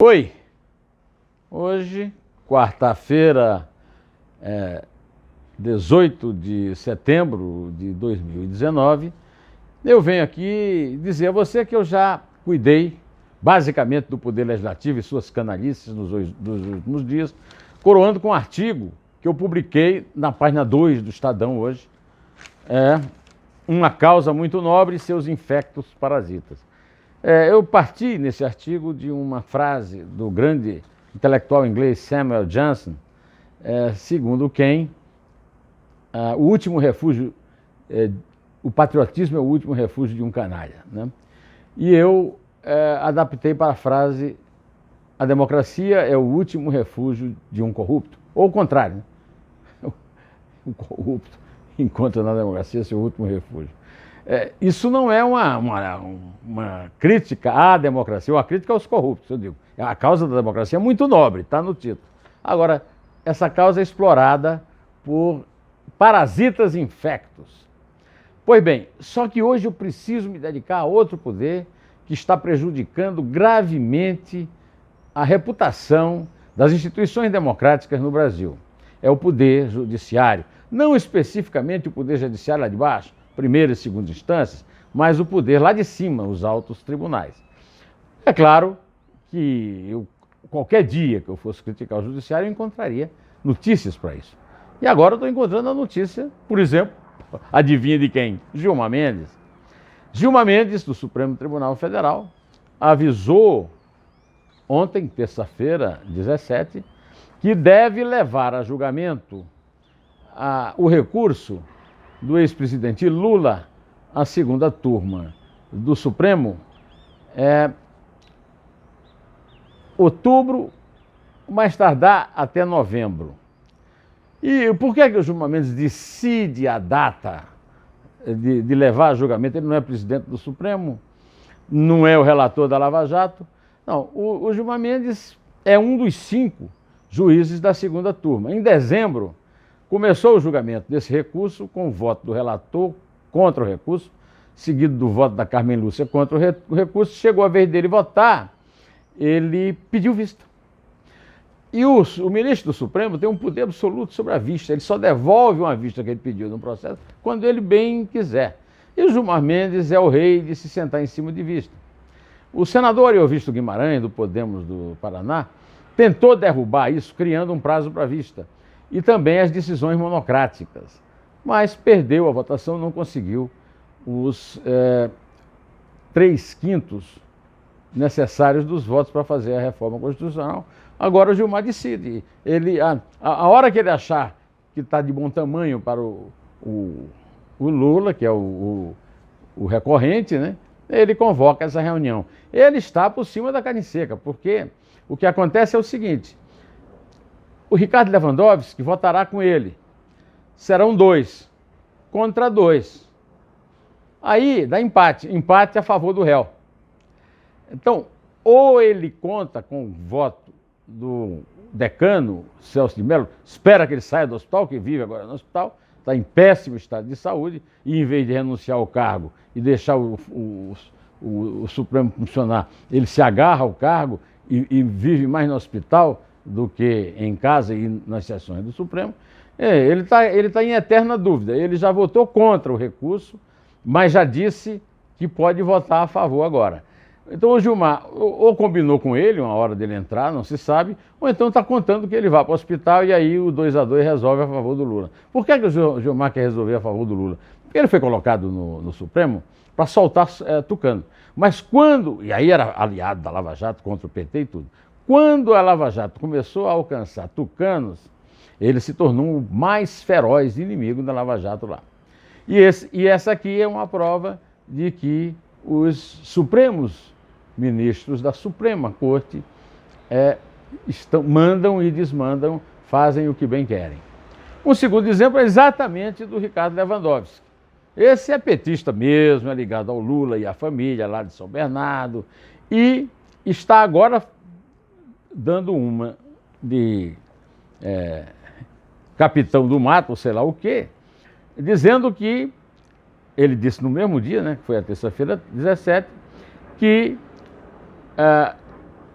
Oi, hoje, quarta-feira, 18 de setembro de 2019, eu venho aqui dizer a você que eu já cuidei basicamente do Poder Legislativo e suas canalices nos últimos dias, coroando com um artigo que eu publiquei na página 2 do Estadão hoje, uma causa muito nobre e seus infectos parasitas. Eu parti nesse artigo de uma frase do grande intelectual inglês Samuel Johnson, segundo quem o último refúgio, o patriotismo é o último refúgio de um canalha, né? E eu adaptei para a frase: a democracia é o último refúgio de um corrupto. Ou o contrário, né? O corrupto encontra na democracia seu último refúgio. Isso não é uma crítica à democracia, uma crítica aos corruptos, eu digo. A causa da democracia é muito nobre, está no título. Agora, essa causa é explorada por parasitas infectos. Pois bem, só que hoje eu preciso me dedicar a outro poder que está prejudicando gravemente a reputação das instituições democráticas no Brasil. É o poder judiciário. Não especificamente o poder judiciário lá de baixo, primeira e segunda instâncias, mas o poder lá de cima, os altos tribunais. É claro que qualquer dia que eu fosse criticar o judiciário, eu encontraria notícias para isso. E agora eu estou encontrando a notícia, por exemplo, adivinha de quem? Gilmar Mendes. Gilmar Mendes, do Supremo Tribunal Federal, avisou ontem, terça-feira, 17, que deve levar a julgamento o recurso do ex-presidente Lula à segunda turma do Supremo, outubro, mais tardar até novembro. E por que o Gilmar Mendes decide a data de levar a julgamento? Ele não é presidente do Supremo, não é o relator da Lava Jato. Não, o Gilmar Mendes é um dos 5 juízes da segunda turma. Em dezembro, começou o julgamento desse recurso com o voto do relator contra o recurso, seguido do voto da Carmen Lúcia contra o recurso. Chegou a vez dele votar, ele pediu vista. E o ministro do Supremo tem um poder absoluto sobre a vista. Ele só devolve uma vista que ele pediu no processo quando ele bem quiser. E o Gilmar Mendes é o rei de se sentar em cima de vista. O senador Euvísto Guimarães, do Podemos do Paraná, tentou derrubar isso, criando um prazo para vista. E também as decisões monocráticas. Mas perdeu a votação, não conseguiu os 3/5 necessários dos votos para fazer a reforma constitucional. Agora o Gilmar decide. A hora que ele achar que está de bom tamanho para o Lula, que é o recorrente, né, ele convoca essa reunião. Ele está por cima da carne seca, porque o que acontece é o seguinte: o Ricardo Lewandowski votará com ele. Serão 2 contra 2. Aí dá empate, empate a favor do réu. Então, ou ele conta com o voto do decano Celso de Mello, espera que ele saia do hospital, que vive agora no hospital, está em péssimo estado de saúde, e em vez de renunciar ao cargo e deixar o Supremo funcionar, ele se agarra ao cargo e vive mais no hospital do que em casa e nas sessões do Supremo. Ele tá em eterna dúvida. Ele já votou contra o recurso, mas já disse que pode votar a favor agora. Então o Gilmar ou combinou com ele uma hora dele entrar, não se sabe, ou então está contando que ele vá para o hospital e aí o 2-2 resolve a favor do Lula. Por que o Gilmar quer resolver a favor do Lula? Porque ele foi colocado no Supremo para soltar tucano. Mas quando, e aí era aliado da Lava Jato contra o PT e tudo, quando a Lava Jato começou a alcançar tucanos, ele se tornou o mais feroz inimigo da Lava Jato lá. E essa aqui é uma prova de que os supremos ministros da Suprema Corte mandam e desmandam, fazem o que bem querem. Um segundo exemplo é exatamente do Ricardo Lewandowski. Esse é petista mesmo, é ligado ao Lula e à família lá de São Bernardo, e está agora dando uma de capitão do mato, ou sei lá o quê, dizendo que, ele disse no mesmo dia, né, que foi a terça-feira 17, que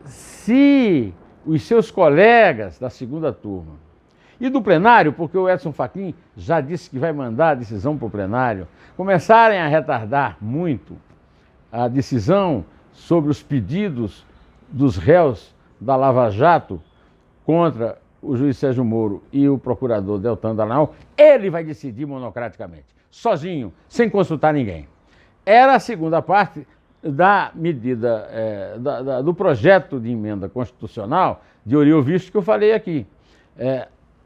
se os seus colegas da segunda turma e do plenário, porque o Edson Fachin já disse que vai mandar a decisão para o plenário, começarem a retardar muito a decisão sobre os pedidos dos réus da Lava Jato contra o juiz Sérgio Moro e o procurador Deltan Dallagnol, ele vai decidir monocraticamente, sozinho, sem consultar ninguém. Era a segunda parte da medida, do projeto de emenda constitucional de Oriovisto que eu falei aqui.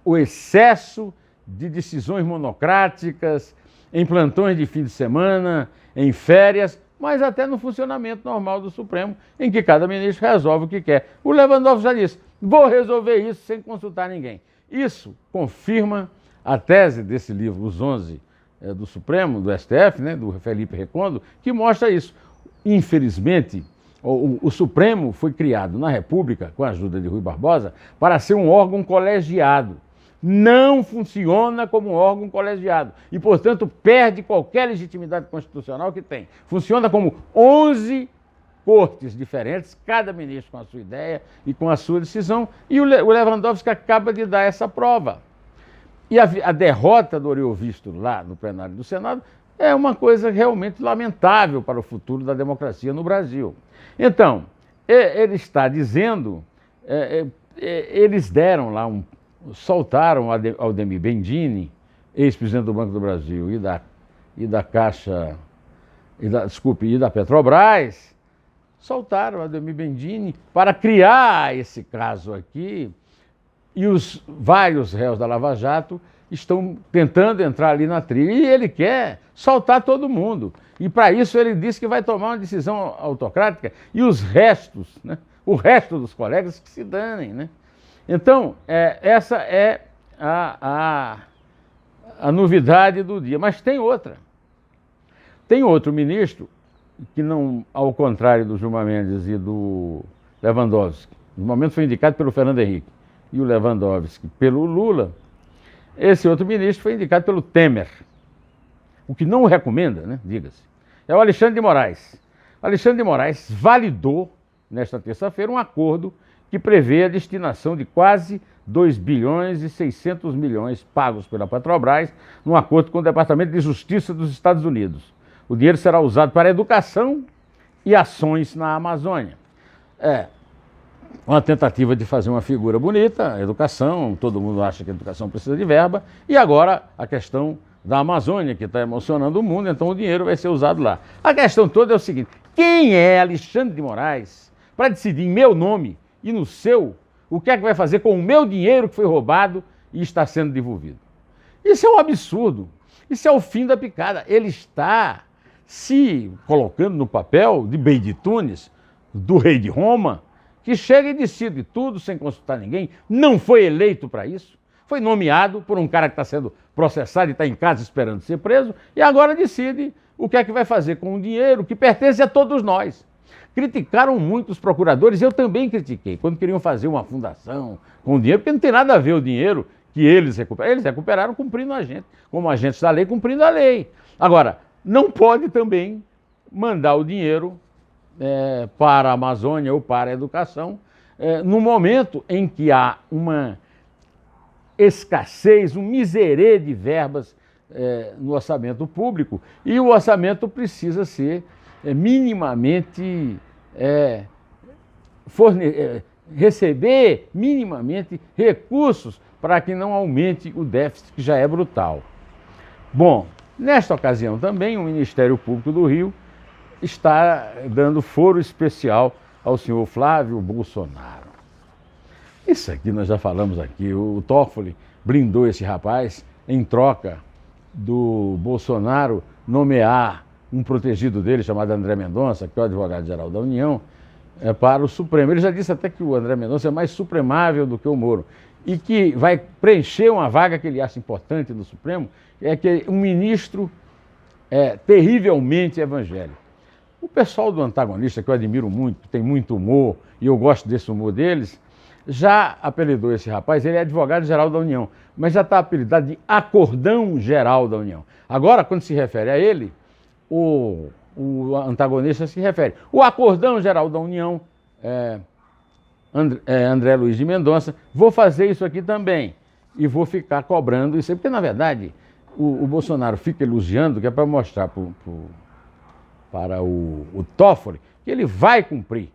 O excesso de decisões monocráticas, em plantões de fim de semana, em férias, mas até no funcionamento normal do Supremo, em que cada ministro resolve o que quer. O Lewandowski já disse, vou resolver isso sem consultar ninguém. Isso confirma a tese desse livro, Os 11 do Supremo, do STF, né, do Felipe Recondo, que mostra isso. Infelizmente, o Supremo foi criado na República, com a ajuda de Rui Barbosa, para ser um órgão colegiado. Não funciona como um órgão colegiado e, portanto, perde qualquer legitimidade constitucional que tem. Funciona como 11 cortes diferentes, cada ministro com a sua ideia e com a sua decisão, e o Lewandowski acaba de dar essa prova. E a derrota do Oriovisto lá no plenário do Senado é uma coisa realmente lamentável para o futuro da democracia no Brasil. Então, ele está dizendo, eles deram lá soltaram Aldemir Bendini, ex-presidente do Banco do Brasil e da Caixa, e da Petrobras, soltaram Aldemir Bendini para criar esse caso aqui, e os vários réus da Lava Jato estão tentando entrar ali na trilha, e ele quer soltar todo mundo. E para isso ele disse que vai tomar uma decisão autocrática, e os restos, né, o resto dos colegas que se danem, né? Então, essa é a novidade do dia. Mas tem outra. Tem outro ministro que não, ao contrário do Gilmar Mendes e do Lewandowski, no momento foi indicado pelo Fernando Henrique e o Lewandowski pelo Lula, esse outro ministro foi indicado pelo Temer. O que não o recomenda, né, diga-se, é o Alexandre de Moraes. O Alexandre de Moraes validou, nesta terça-feira, um acordo que prevê a destinação de quase 2 bilhões e 600 milhões pagos pela Petrobras, num acordo com o Departamento de Justiça dos Estados Unidos. O dinheiro será usado para educação e ações na Amazônia. Uma tentativa de fazer uma figura bonita, a educação, todo mundo acha que a educação precisa de verba, e agora a questão da Amazônia, que está emocionando o mundo, então o dinheiro vai ser usado lá. A questão toda é o seguinte, quem é Alexandre de Moraes para decidir em meu nome e no seu, o que é que vai fazer com o meu dinheiro que foi roubado e está sendo devolvido? Isso é um absurdo, isso é o fim da picada. Ele está se colocando no papel de Bey de Tunis, do rei de Roma, que chega e decide tudo sem consultar ninguém, não foi eleito para isso, foi nomeado por um cara que está sendo processado e está em casa esperando ser preso, e agora decide o que é que vai fazer com o dinheiro que pertence a todos nós. Criticaram muito os procuradores, eu também critiquei, quando queriam fazer uma fundação com o dinheiro, porque não tem nada a ver o dinheiro que eles recuperaram. Eles recuperaram cumprindo a gente, como agentes da lei, cumprindo a lei. Agora, não pode também mandar o dinheiro para a Amazônia ou para a educação, no momento em que há uma escassez, um miserê de verbas no orçamento público, e o orçamento precisa ser minimamente receber minimamente recursos para que não aumente o déficit, que já é brutal. Bom, nesta ocasião também o Ministério Público do Rio está dando foro especial ao senhor Flávio Bolsonaro. Isso aqui nós já falamos aqui, o Toffoli blindou esse rapaz em troca do Bolsonaro nomear um protegido dele, chamado André Mendonça, que é o advogado-geral da União, para o Supremo. Ele já disse até que o André Mendonça é mais supremável do que o Moro e que vai preencher uma vaga que ele acha importante no Supremo, que é um ministro terrivelmente evangélico. O pessoal do Antagonista, que eu admiro muito, tem muito humor, e eu gosto desse humor deles, já apelidou esse rapaz, ele é advogado-geral da União, mas já está apelidado de Acordão-Geral da União. Agora, quando se refere a ele, o Antagonista se refere. O Acordão-Geral da União André Luiz de Mendonça, vou fazer isso aqui também. E vou ficar cobrando isso aí, porque na verdade o Bolsonaro fica elogiando, que é para mostrar para o Toffoli que ele vai cumprir.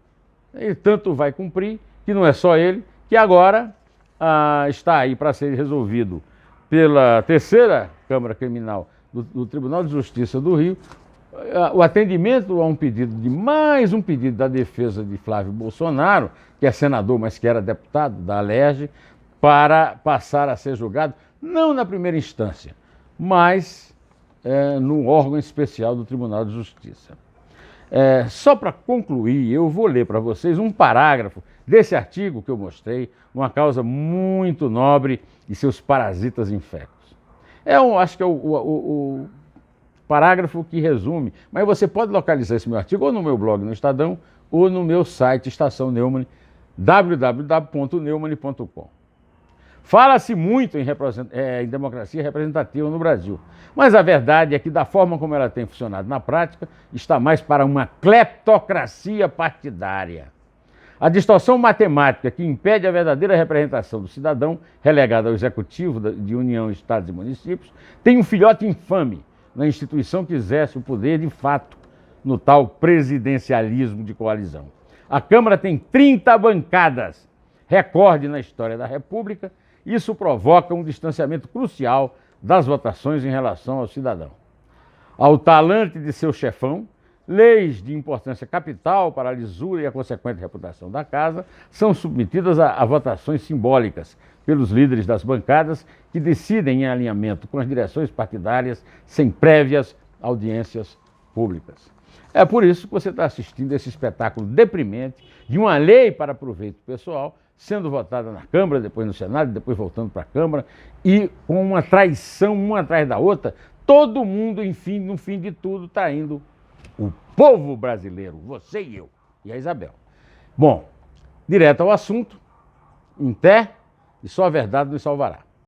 Ele tanto vai cumprir, que não é só ele, que agora está aí para ser resolvido pela terceira Câmara Criminal do Tribunal de Justiça do Rio, o atendimento a um pedido mais um pedido da defesa de Flávio Bolsonaro, que é senador, mas que era deputado da Alerj, para passar a ser julgado, não na primeira instância, mas no órgão especial do Tribunal de Justiça. Só para concluir, eu vou ler para vocês um parágrafo desse artigo que eu mostrei, uma causa muito nobre e seus parasitas infectos. Acho que é o parágrafo que resume, mas você pode localizar esse meu artigo ou no meu blog no Estadão ou no meu site Estação Neumann, www.neumann.com. Fala-se muito em democracia representativa no Brasil, mas a verdade é que da forma como ela tem funcionado na prática, está mais para uma cleptocracia partidária. A distorção matemática que impede a verdadeira representação do cidadão, relegado ao executivo de União, Estados e municípios, tem um filhote infame na instituição que exerce o poder de fato, no tal presidencialismo de coalizão. A Câmara tem 30 bancadas, recorde na história da República. Isso provoca um distanciamento crucial das votações em relação ao cidadão. Ao talante de seu chefão, leis de importância capital para a lisura e a consequente reputação da casa são submetidas a votações simbólicas pelos líderes das bancadas que decidem em alinhamento com as direções partidárias sem prévias audiências públicas. É por isso que você está assistindo esse espetáculo deprimente de uma lei para proveito pessoal sendo votada na Câmara, depois no Senado, depois voltando para a Câmara, e com uma traição uma atrás da outra, todo mundo, enfim, no fim de tudo, traindo o povo brasileiro, você e eu, e a Isabel. Bom, direto ao assunto, em pé, e só a verdade nos salvará.